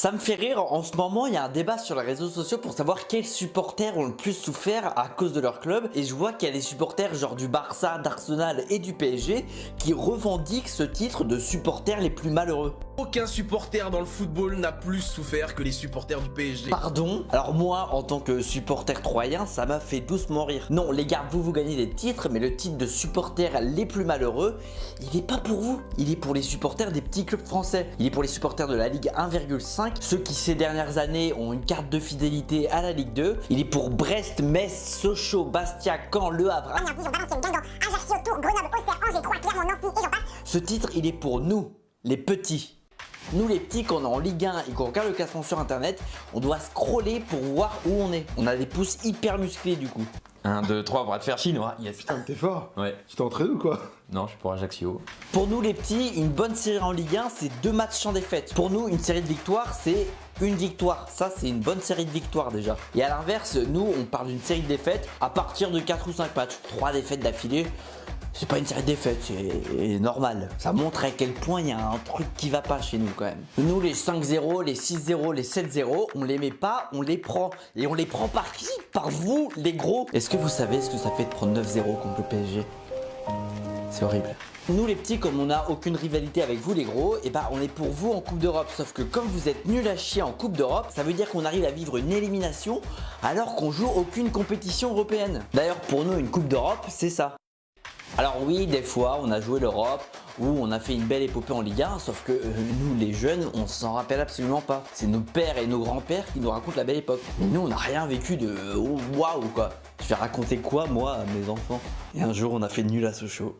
Ça me fait rire, en ce moment il y a un débat sur les réseaux sociaux pour savoir quels supporters ont le plus souffert à cause de leur club. Et je vois qu'il y a des supporters genre du Barça, d'Arsenal et du PSG qui revendiquent ce titre de supporters les plus malheureux. Aucun supporter dans le football n'a plus souffert que les supporters du PSG. Pardon? Alors moi, en tant que supporter troyen, ça m'a fait doucement rire. Non les gars, vous gagnez des titres, mais le titre de supporter les plus malheureux, il est pas pour vous. Il est pour les supporters des petits clubs français. Il est pour les supporters de la Ligue 1,5, ceux qui ces dernières années ont une carte de fidélité à la Ligue 2. Il est pour Brest, Metz, Sochaux, Bastia, Caen, Le Havre, Ajaccio, Tours, Grenoble, Auxerre, Angers, Troyes, Clermont, Nancy et j'en passe. Ce titre, il est pour nous, les petits. Nous les petits, quand on est en Ligue 1 et qu'on regarde le classement sur internet, on doit scroller pour voir où on est. On a des pouces hyper musclés du coup. 1, 2, 3, bras de fer chinois. Yes. Putain, t'es fort. Ouais. Tu t'entraînes ou quoi? Non, je suis pour Ajaccio. Pour nous les petits, une bonne série en Ligue 1, c'est 2 matchs sans défaite. Pour nous, une série de victoires, c'est une victoire. Ça, c'est une bonne série de victoires déjà. Et à l'inverse, nous, on parle d'une série de défaites à partir de 4 ou 5 matchs. 3 défaites d'affilée. C'est pas une série de défaites, c'est normal. Ça montre à quel point il y a un truc qui va pas chez nous quand même. Nous, les 5-0, les 6-0, les 7-0, on les met pas, on les prend. Et on les prend par qui? Par vous, les gros. Est-ce que vous savez ce que ça fait de prendre 9-0 contre le PSG? C'est horrible. Nous les petits, comme on n'a aucune rivalité avec vous les gros, et bah on est pour vous en Coupe d'Europe. Sauf que comme vous êtes nuls à chier en Coupe d'Europe, ça veut dire qu'on arrive à vivre une élimination alors qu'on joue aucune compétition européenne. D'ailleurs pour nous une Coupe d'Europe c'est ça. Alors oui, des fois on a joué l'Europe où on a fait une belle épopée en Ligue 1, sauf que nous les jeunes on s'en rappelle absolument pas. C'est nos pères et nos grands-pères qui nous racontent la belle époque. Mais nous on n'a rien vécu de waouh quoi. Je vais raconter quoi moi à mes enfants? Et un jour on a fait nul à Sochaux.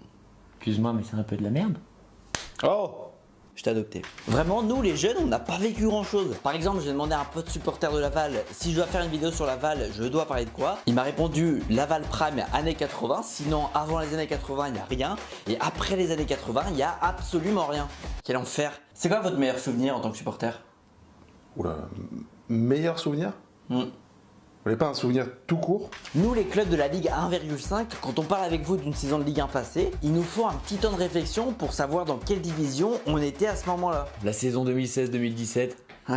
Excuse-moi, mais c'est un peu de la merde. Oh, je t'ai adopté. Vraiment, nous les jeunes, on n'a pas vécu grand chose. Par exemple, j'ai demandé à un pote supporter de Laval si je dois faire une vidéo sur Laval, je dois parler de quoi. Il m'a répondu Laval Prime années 80, sinon avant les années 80 il n'y a rien. Et après les années 80 il n'y a absolument rien. Quel enfer. C'est quoi votre meilleur souvenir en tant que supporter? Oula, meilleur souvenir? Vous n'avez pas un souvenir tout court? Nous les clubs de la Ligue 1,5, quand on parle avec vous d'une saison de Ligue 1 passée, il nous faut un petit temps de réflexion pour savoir dans quelle division on était à ce moment-là. La saison 2016-2017.